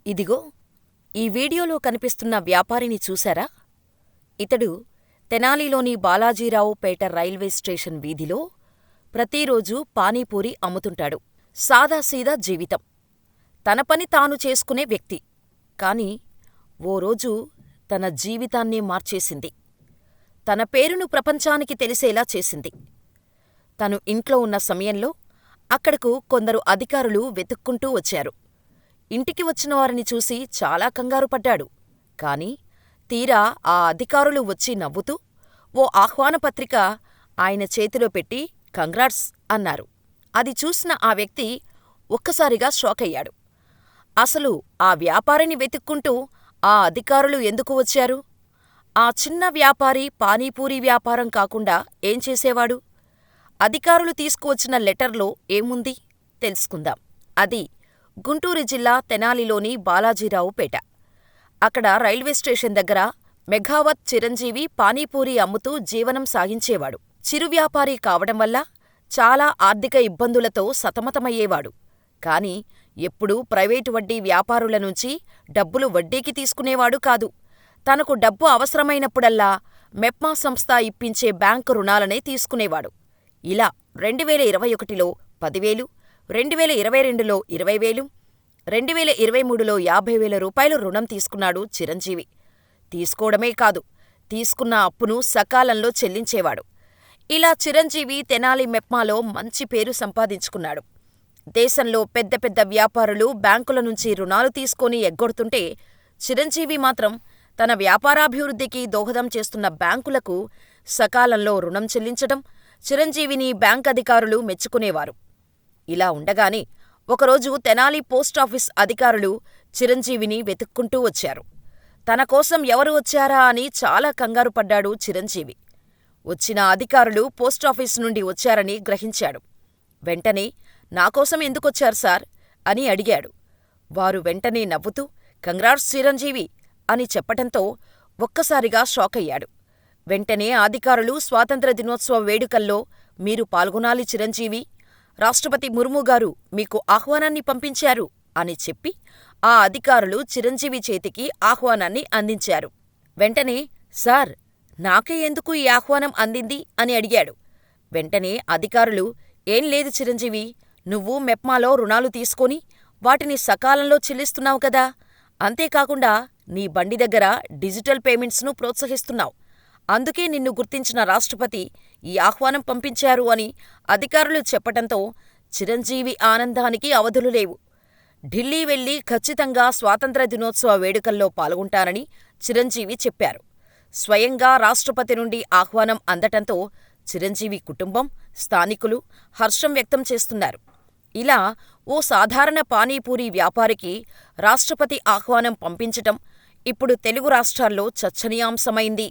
ఇదిగో ఈ వీడియోలో కనిపిస్తున్న వ్యాపారిని చూశారా? ఇతడు తెనాలిలోని బాలాజీరావు పేట రైల్వే స్టేషన్ వీధిలో ప్రతిరోజూ పానీపూరి అమ్ముతుంటాడు. సాదాసీదా జీవితం. తన పని తాను చేసుకునే వ్యక్తి. కాని ఓ రోజు తన జీవితాన్నే మార్చేసింది. తన పేరును ప్రపంచానికి తెలిసేలా చేసింది. తను ఇంట్లో ఉన్న సమయంలో అక్కడకు కొందరు అధికారులు వెతుక్కుంటూ వచ్చారు. ఇంటికి వచ్చిన వారిని చూసి చాలా కంగారుపడ్డాడు. కాని తీరా ఆ అధికారులు వచ్చి నవ్వుతూ ఓ ఆహ్వానపత్రిక ఆయన చేతిలో పెట్టి కంగ్రాట్స్ అన్నారు. అది చూసిన ఆ వ్యక్తి ఒక్కసారిగా షాకయ్యాడు. అసలు ఆ వ్యాపారిని వెతుక్కుంటూ ఆ అధికారులు ఎందుకు వచ్చారు? ఆ చిన్న వ్యాపారి పానీపూరీ వ్యాపారం కాకుండా ఏం చేసేవాడు? అధికారులు తీసుకువచ్చిన లెటర్లో ఏముంది తెలుసుకుందాం. అది గుంటూరు జిల్లా తెనాలిలోని బాలాజీరావు పేట. అక్కడ రైల్వే స్టేషన్ దగ్గర మెఘావత్ చిరంజీవి పానీపూరీ అమ్ముతూ జీవనం సాగించేవాడు. చిరు వ్యాపారి కావడం వల్ల చాలా ఆర్థిక ఇబ్బందులతో సతమతమయ్యేవాడు. కాని ఎప్పుడూ ప్రైవేటు వడ్డీ వ్యాపారుల నుంచి డబ్బులు వడ్డీకి తీసుకునేవాడు కాదు. తనకు డబ్బు అవసరమైనప్పుడల్లా మెప్మా సంస్థ ఇప్పించే బ్యాంకు రుణాలనే తీసుకునేవాడు. ఇలా 2021లో 10,000, 2022లో 20,000, 2023లో 50,000 రూపాయలు రుణం తీసుకున్నాడు చిరంజీవి. తీసుకోవడమే కాదు, తీసుకున్న అప్పును సకాలంలో చెల్లించేవాడు. ఇలా చిరంజీవి తెనాలి మెప్మాలో మంచి పేరు సంపాదించుకున్నాడు. దేశంలో పెద్ద పెద్ద వ్యాపారులు బ్యాంకుల నుంచి రుణాలు తీసుకొని ఎగ్గొడుతుంటే చిరంజీవి మాత్రం తన వ్యాపారాభివృద్ధికి దోహదం చేస్తున్న బ్యాంకులకు సకాలంలో రుణం చెల్లించటం చిరంజీవిని బ్యాంకధికారులు మెచ్చుకునేవారు. ఇలా ఉండగానే ఒకరోజు తెనాలి పోస్టాఫీస్ అధికారులు చిరంజీవిని వెతుక్కుంటూ వచ్చారు. తనకోసం ఎవరు వచ్చారా అని చాలా కంగారుపడ్డాడు చిరంజీవి. వచ్చిన అధికారులు పోస్టాఫీసు నుండి వచ్చారని గ్రహించాడు. వెంటనే నాకోసం ఎందుకొచ్చారు సార్ అని అడిగాడు. వారు వెంటనే నవ్వుతూ కంగ్రాట్స్ చిరంజీవి అని చెప్పటంతో ఒక్కసారిగా షాకయ్యాడు. వెంటనే అధికారులు స్వాతంత్ర్య దినోత్సవ వేడుకల్లో మీరు పాల్గొనాలి చిరంజీవి, రాష్ట్రపతి ముర్ముగారు మీకు ఆహ్వానాన్ని పంపించారు అని చెప్పి ఆ అధికారులు చిరంజీవి చేతికి ఆహ్వానాన్ని అందించారు. వెంటనే సార్, నాకే ఎందుకు ఈ ఆహ్వానం అందింది అని అడిగాడు. వెంటనే అధికారులు ఏం లేదు చిరంజీవి, నువ్వు మెప్మాలో రుణాలు తీసుకొని వాటిని సకాలంలో చెల్లిస్తున్నావు కదా, అంతేకాకుండా నీ బండి దగ్గర డిజిటల్ పేమెంట్స్ను ప్రోత్సహిస్తున్నావు, అందుకే నిన్ను గుర్తించిన రాష్ట్రపతి ఈ ఆహ్వానం పంపించారు అని అధికారులు చెప్పటంతో చిరంజీవి ఆనందానికి అవధులులేవు. ఢిల్లీ వెళ్లి ఖచ్చితంగా స్వాతంత్ర్య దినోత్సవ వేడుకల్లో పాల్గొంటానని చిరంజీవి చెప్పారు. స్వయంగా రాష్ట్రపతి నుండి ఆహ్వానం అందటంతో చిరంజీవి కుటుంబం, స్థానికులు హర్షం వ్యక్తం చేస్తున్నారు. ఇలా ఓ సాధారణ పానీపూరీ వ్యాపారికి రాష్ట్రపతి ఆహ్వానం పంపించటం ఇప్పుడు తెలుగు రాష్ట్రాల్లో చర్చనీయాంశమైంది.